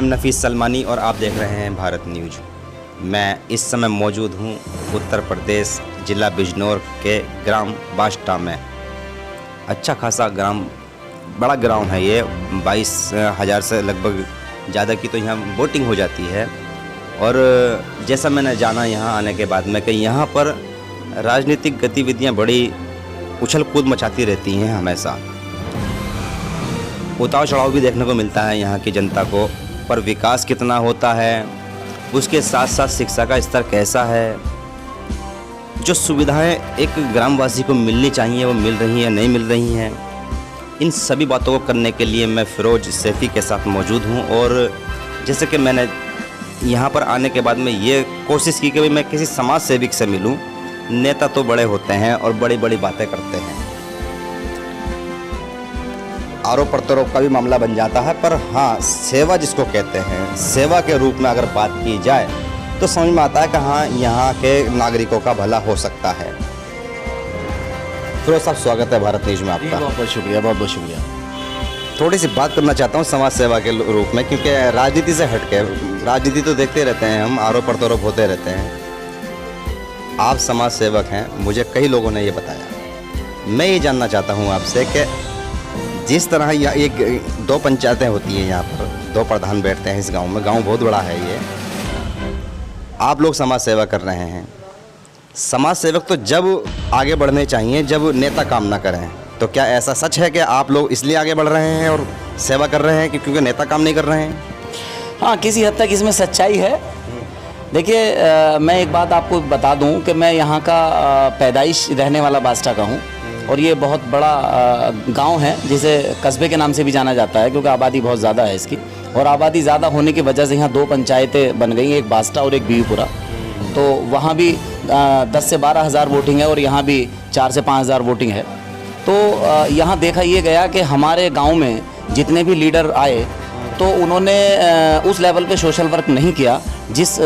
M नफीस सलमानी और आप देख रहे हैं भारत न्यूज। मैं इस समय मौजूद हूं उत्तर प्रदेश जिला बिजनौर के ग्राम बास्टा में। अच्छा खासा बड़ा ग्राउंड है ये, 22,000 से लगभग ज़्यादा की तो यहाँ वोटिंग हो जाती है। और जैसा मैंने जाना यहाँ आने के बाद में कि यहाँ पर राजनीतिक गतिविधियाँ बड़ी उछल कूद मचाती रहती हैं हमेशा। उतार चढ़ाव भी देखने को मिलता है यहाँ की जनता को, पर विकास कितना होता है, उसके साथ साथ शिक्षा का स्तर कैसा है, जो सुविधाएं एक ग्रामवासी को मिलनी चाहिए वो मिल रही हैं नहीं मिल रही हैं, इन सभी बातों को करने के लिए मैं फिरोज सैफ़ी के साथ मौजूद हूँ। और जैसे कि मैंने यहाँ पर आने के बाद में ये कोशिश की कि भाई मैं किसी समाज सेविक से मिलूँ। नेता तो बड़े होते हैं और बड़ी बड़ी बातें करते हैं, आरोप प्रत्यारोप का भी मामला बन जाता है, पर हाँ, सेवा जिसको कहते हैं, सेवा के रूप में अगर बात की जाए तो समझ में आता है कि हाँ, यहाँ के नागरिकों का भला हो सकता है। फिरोज साहब, स्वागत है भारत न्यूज में आपका। बहुत बहुत शुक्रिया, बहुत बहुत शुक्रिया। थोड़ी सी बात करना चाहता हूँ समाज सेवा के रूप में, क्योंकि राजनीति से हटके, राजनीति तो देखते रहते हैं हम, आरोप प्रत्यारोप होते रहते हैं। आप समाज सेवक हैं, मुझे कई लोगों ने ये बताया। मैं ये जानना चाहता हूँ आपसे कि जिस तरह ये 2 पंचायतें होती हैं, यहाँ पर 2 प्रधान बैठते हैं इस गांव में, गांव बहुत बड़ा है ये। आप लोग समाज सेवा कर रहे हैं। समाज सेवक तो जब आगे बढ़ने चाहिए जब नेता काम ना करें। तो क्या ऐसा सच है कि आप लोग इसलिए आगे बढ़ रहे हैं और सेवा कर रहे हैं क्योंकि नेता काम नहीं कर रहे हैं? हाँ, किसी हद तक इसमें सच्चाई है। देखिए, मैं एक बात आपको बता दूं कि मैं यहाँ का पैदाइश रहने वाला बास्टा का हूँ, और ये बहुत बड़ा गांव है जिसे कस्बे के नाम से भी जाना जाता है, क्योंकि आबादी बहुत ज़्यादा है इसकी। और आबादी ज़्यादा होने की वजह से यहाँ 2 पंचायतें बन गई हैं, एक बास्टा और एक बीवीपुरा। तो वहाँ भी 10 से 12 हज़ार वोटिंग है और यहाँ भी 4 से 5 हज़ार वोटिंग है। तो यहाँ देखा ये गया कि हमारे गाँव में जितने भी लीडर आए तो उन्होंने उस लेवल पे सोशल वर्क नहीं किया जिस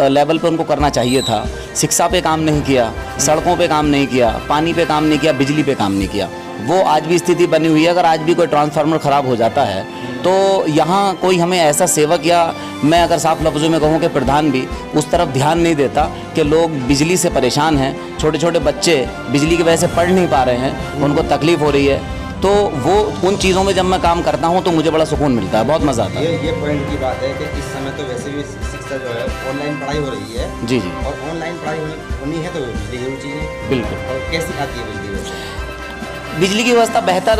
लेवल पे उनको करना चाहिए था। शिक्षा पे काम नहीं किया, सड़कों पे काम नहीं किया, पानी पे काम नहीं किया, बिजली पे काम नहीं किया। वो आज भी स्थिति बनी हुई है। अगर आज भी कोई ट्रांसफार्मर ख़राब हो जाता है तो यहाँ कोई हमें ऐसा सेवक, या मैं अगर साफ लफ्ज़ों में कहूँ कि प्रधान भी उस तरफ ध्यान नहीं देता कि लोग बिजली से परेशान हैं। छोटे छोटे बच्चे बिजली की वजह से पढ़ नहीं पा रहे हैं, उनको तकलीफ़ हो रही है। तो वो उन चीज़ों में जब मैं काम करता हूँ तो मुझे बड़ा सुकून मिलता है, बहुत मज़ा आता है। ये पॉइंट की बात है कि इस समय तो वैसे भी शिक्षा जो है ऑनलाइन पढ़ाई हो रही है। जी जी। और ऑनलाइन पढ़ाई होनी है तो बिजली जरूर चाहिए। बिल्कुल। और कैसी आती है बिजली व्यवस्था? बिजली की व्यवस्था बेहतर,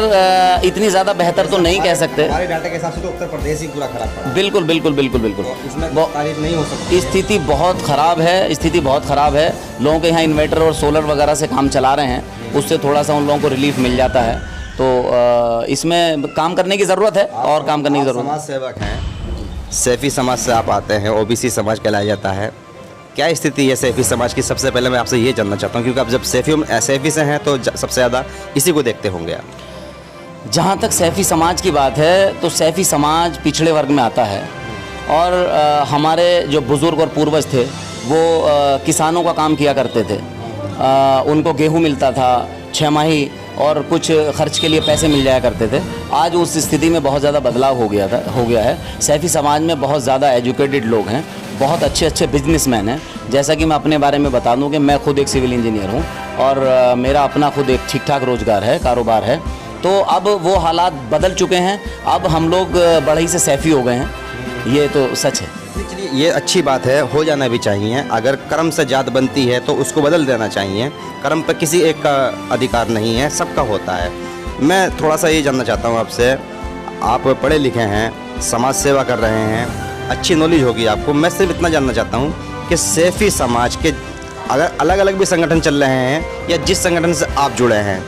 इतनी ज़्यादा बेहतर तो नहीं कह सकते। हमारे डाटा के हिसाब से तो उत्तर प्रदेश ही पूरा खराब पड़ा। बिल्कुल बिल्कुल बिल्कुल बिल्कुल। तो इसमें तारीफ नहीं हो सकती। स्थिति बहुत ख़राब है, स्थिति बहुत ख़राब है। लोगों के यहाँ इन्वर्टर और सोलर वगैरह से काम चला रहे हैं, उससे थोड़ा सा उन लोगों को रिलीफ मिल जाता है। तो इसमें काम करने की ज़रूरत है और काम करने की ज़रूरत है। समाज सेवक हैं, सैफ़ी समाज से आप आते हैं, ओबीसी समाज कहलाया जाता है। क्या स्थिति है सैफ़ी समाज की? सबसे पहले मैं आपसे ये जानना चाहता हूँ, क्योंकि आप जब सैफ़ी से हैं तो सबसे ज़्यादा इसी को देखते होंगे आप। जहाँ तक सैफ़ी समाज की बात है तो सैफ़ी समाज पिछड़े वर्ग में आता है। और हमारे जो बुज़ुर्ग और पूर्वज थे वो किसानों का काम किया करते थे। उनको गेहूँ मिलता था 6 माही और कुछ खर्च के लिए पैसे मिल जाया करते थे। आज उस स्थिति में बहुत ज़्यादा बदलाव हो गया है। सैफ़ी समाज में बहुत ज़्यादा एजुकेटेड लोग हैं, बहुत अच्छे अच्छे बिजनेसमैन हैं। जैसा कि मैं अपने बारे में बता दूं कि मैं खुद एक सिविल इंजीनियर हूं और मेरा अपना खुद एक ठीक ठाक रोज़गार है, कारोबार है। तो अब वो हालात बदल चुके हैं, अब हम लोग बड़े ही से सैफ़ी हो गए हैं, ये तो सच है। चलिए, ये अच्छी बात है, हो जाना भी चाहिए। अगर कर्म से जात बनती है तो उसको बदल देना चाहिए। कर्म पर किसी एक का अधिकार नहीं है, सबका होता है। मैं थोड़ा सा ये जानना चाहता हूँ आपसे, आप पढ़े लिखे हैं, समाज सेवा कर रहे हैं, अच्छी नॉलेज होगी आपको। मैं सिर्फ इतना जानना चाहता हूँ कि सैफ़ी समाज के अगर अलग अलग भी संगठन चल रहे हैं या जिस संगठन से आप जुड़े हैं,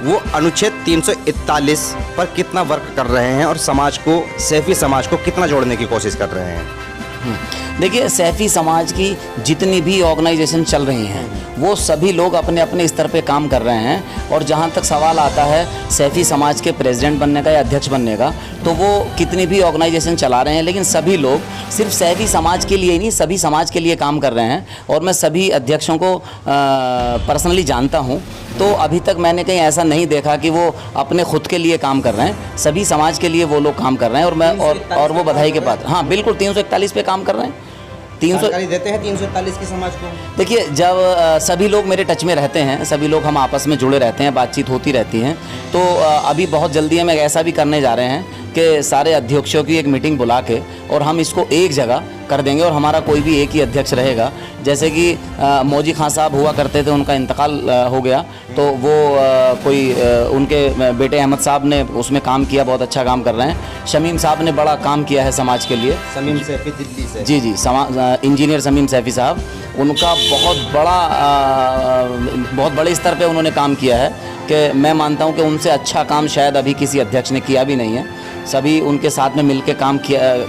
वो अनुच्छेद 341 पर कितना वर्क कर रहे हैं और समाज को, सैफ़ी समाज को कितना जोड़ने की कोशिश कर रहे हैं? देखिए, सैफ़ी समाज की जितनी भी ऑर्गेनाइजेशन चल रही हैं वो सभी लोग अपने अपने स्तर पे काम कर रहे हैं। और जहाँ तक सवाल आता है सैफ़ी समाज के प्रेसिडेंट बनने का या अध्यक्ष बनने का, तो वो कितनी भी ऑर्गेनाइजेशन चला रहे हैं, लेकिन सभी लोग सिर्फ सैफ़ी समाज के लिए ही नहीं, सभी समाज के लिए काम कर रहे हैं। और मैं सभी अध्यक्षों को पर्सनली जानता हूँ। तो अभी तक मैंने कहीं ऐसा नहीं देखा कि वो अपने खुद के लिए काम कर रहे हैं। सभी समाज के लिए वो लोग काम कर रहे हैं और मैं और वो बधाई के पात्र। हाँ बिल्कुल, 341 पे काम कर रहे हैं। 300 जानकारी देते हैं 341 की समाज को। देखिए, जब सभी लोग मेरे टच में रहते हैं, सभी लोग हम आपस में जुड़े रहते हैं, बातचीत होती रहती है, तो अभी बहुत जल्दी हम ऐसा भी करने जा रहे हैं कि सारे अध्यक्षों की एक मीटिंग बुला के और हम इसको एक जगह कर देंगे और हमारा कोई भी एक ही अध्यक्ष रहेगा। जैसे कि मौजी खां साहब हुआ करते थे, उनका इंतकाल हो गया, तो वो उनके बेटे अहमद साहब ने उसमें काम किया, बहुत अच्छा काम कर रहे हैं। शमीम साहब ने बड़ा काम किया है समाज के लिए। शमीम सैफी दिल्ली से। जी जी, इंजीनियर शमीम सैफी साहब, उनका बहुत बड़े स्तर पे उन्होंने काम किया है कि मैं मानता हूं कि उनसे अच्छा काम शायद अभी किसी अध्यक्ष ने किया भी नहीं है। सभी उनके साथ में मिलकर काम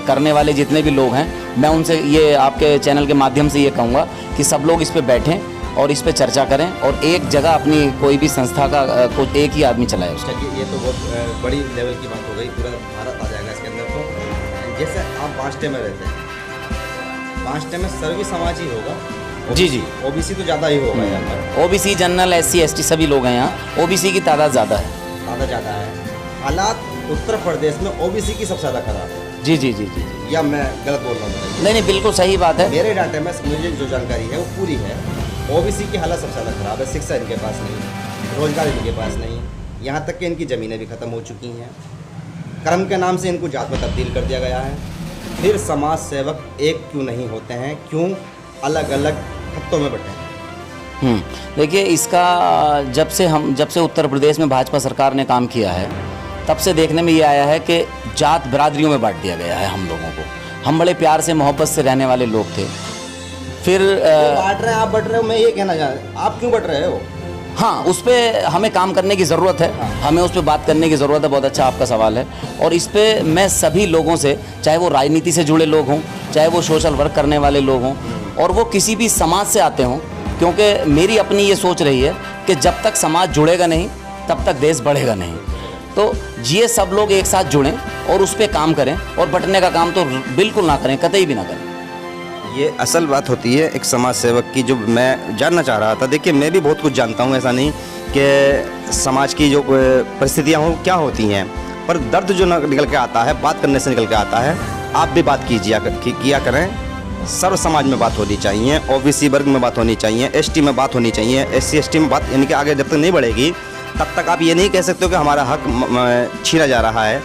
करने वाले जितने भी लोग हैं, मैं उनसे ये आपके चैनल के माध्यम से ये कहूँगा कि सब लोग इस पे बैठें और इस पे चर्चा करें और एक जगह अपनी कोई भी संस्था का कुछ एक ही आदमी चलाए उसका। ये तो बहुत बड़ी लेवल की बात हो गई, पूरा भारत आ जाएगा इसके अंदर। तो जैसे आप बांसटे में रहते हैं, बांसटे में सर्वी समाज ही होगा। जी जी, ओबीसी तो ज़्यादा ही होगा यहाँ पर। ओबीसी, जनरल, एससी, एसटी सभी लोग हैं यहाँ। ओबीसी की तादाद ज़्यादा है। ज़्यादा है। हालात उत्तर प्रदेश में ओबीसी की सबसे ज़्यादा खराब है। जी जी जी जी, या मैं गलत बोल रहा हूँ? नहीं, बिल्कुल सही बात है। मेरे डाटे में मुझे जो जानकारी है वो पूरी है। ओबीसी की हालत सबसे ज़्यादा खराब है। शिक्षा इनके पास नहीं, रोजगार इनके पास नहीं, यहाँ तक कि इनकी ज़मीनें भी ख़त्म हो चुकी हैं। कर्म के नाम से इनको जात में तब्दील कर दिया गया है। फिर समाज सेवक एक क्यों नहीं होते हैं? क्यों अलग अलग खत्तों में बटे हैं? देखिए, इसका जब से उत्तर प्रदेश में भाजपा सरकार ने काम किया है, तब से देखने में ये आया है कि जात बिरादरियों में बांट दिया गया है हम लोगों को। हम बड़े प्यार से मोहब्बत से रहने वाले लोग थे। फिर बांट रहे हैं, आप बट रहे हो, मैं ये कहना चाह रहा हूँ, आप क्यों बट रहे हो? हाँ, उस पर हमें काम करने की ज़रूरत है। हमें उस पर बात करने की ज़रूरत है। बहुत अच्छा आपका सवाल है। और इस पर मैं सभी लोगों से, चाहे वो राजनीति से जुड़े लोग हों, चाहे वो सोशल वर्क करने वाले लोग हों, और वो किसी भी समाज से आते हों, क्योंकि मेरी अपनी ये सोच रही है कि जब तक समाज जुड़ेगा नहीं तब तक देश बढ़ेगा नहीं। तो ये सब लोग एक साथ जुड़ें और उस पर काम करें, और बंटने का काम तो बिल्कुल ना करें, कतई भी ना करें। ये असल बात होती है एक समाज सेवक की, जो मैं जानना चाह रहा था। देखिए, मैं भी बहुत कुछ जानता हूँ, ऐसा नहीं कि समाज की जो परिस्थितियाँ हो क्या होती हैं, पर दर्द जो निकल के आता है बात करने से निकल के आता है। आप भी बात किया करें। सर्व समाज में बात होनी चाहिए, ओबीसी वर्ग में बात होनी चाहिए, एसटी में बात होनी चाहिए, एससी एसटी में बात, यानी कि आगे जब तक नहीं बढ़ेगी तब तक आप ये नहीं कह सकते हो कि हमारा हक छीना जा रहा है।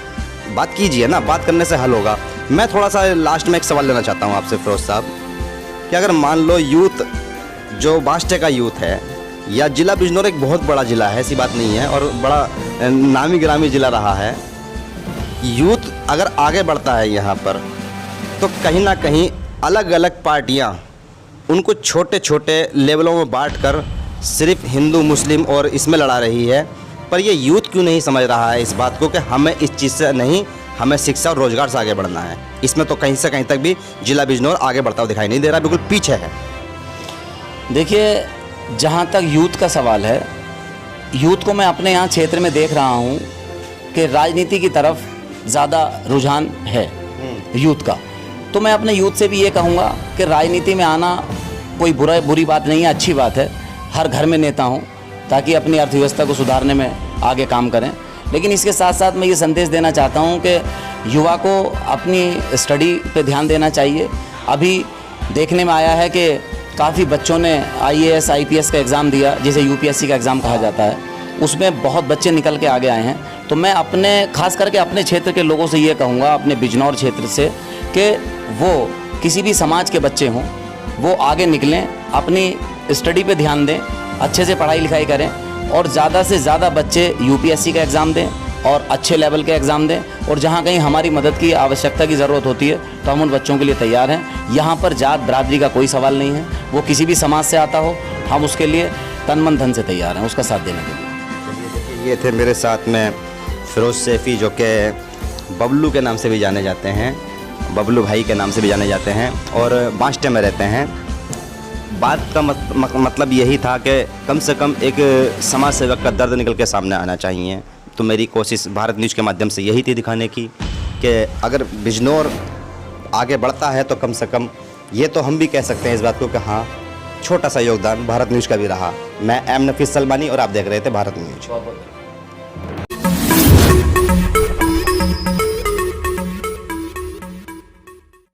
बात कीजिए ना, बात करने से हल होगा। मैं थोड़ा सा लास्ट में एक सवाल लेना चाहता हूँ आपसे फिरोज साहब, कि अगर मान लो यूथ जो बांसटे का यूथ है, या ज़िला बिजनौर एक बहुत बड़ा ज़िला है, ऐसी बात नहीं है, और बड़ा नामी गिरामी ज़िला रहा है, यूथ अगर आगे बढ़ता है यहाँ पर, तो कहीं ना कहीं अलग अलग पार्टियाँ उनको छोटे छोटे लेवलों में बांटकर सिर्फ हिंदू मुस्लिम और इसमें लड़ा रही है। पर ये यूथ क्यों नहीं समझ रहा है इस बात को कि हमें इस चीज़ से नहीं, हमें शिक्षा और रोजगार से आगे बढ़ना है? इसमें तो कहीं से कहीं तक भी जिला बिजनौर आगे बढ़ता हुआ दिखाई नहीं दे रहा, बिल्कुल पीछे है। देखिए, जहाँ तक यूथ का सवाल है, यूथ को मैं अपने यहाँ क्षेत्र में देख रहा हूँ कि राजनीति की तरफ ज़्यादा रुझान है यूथ का। तो मैं अपने यूथ से भी ये कहूँगा कि राजनीति में आना कोई बुरी बात नहीं है, अच्छी बात है। हर घर में नेता हों ताकि अपनी अर्थव्यवस्था को सुधारने में आगे काम करें। लेकिन इसके साथ साथ मैं ये संदेश देना चाहता हूँ कि युवा को अपनी स्टडी पे ध्यान देना चाहिए। अभी देखने में आया है कि काफ़ी बच्चों ने IAS IPS का एग्ज़ाम दिया, जिसे UPSC का एग्ज़ाम कहा जाता है, उसमें बहुत बच्चे निकल के आगे आए हैं। तो मैं खास करके अपने क्षेत्र के लोगों से ये कहूँगा, अपने बिजनौर क्षेत्र से, कि वो किसी भी समाज के बच्चे हों, वो आगे निकलें, अपनी स्टडी पे ध्यान दें, अच्छे से पढ़ाई लिखाई करें, और ज़्यादा से ज़्यादा बच्चे UPSC का एग्ज़ाम दें और अच्छे लेवल के एग्ज़ाम दें। और जहाँ कहीं हमारी मदद की आवश्यकता की ज़रूरत होती है तो हम उन बच्चों के लिए तैयार हैं। यहाँ पर जात बरादरी का कोई सवाल नहीं है, वो किसी भी समाज से आता हो, हम उसके लिए तन मन धन से तैयार हैं उसका साथ देने के लिए। ये थे मेरे साथ में फिरोज सैफी, जो कि बबलू के नाम से भी जाने जाते हैं, बबलू भाई के नाम से भी जाने जाते हैं, और बांसटे में रहते हैं। बात का मतलब यही था कि कम से कम एक समाज सेवक का दर्द निकल के सामने आना चाहिए। तो मेरी कोशिश भारत न्यूज़ के माध्यम से यही थी दिखाने की कि अगर बिजनौर आगे बढ़ता है तो कम से कम ये तो हम भी कह सकते हैं इस बात को कि हाँ, छोटा सा योगदान भारत न्यूज़ का भी रहा। मैं एम नफीस सलमानी और आप देख रहे थे भारत न्यूज़।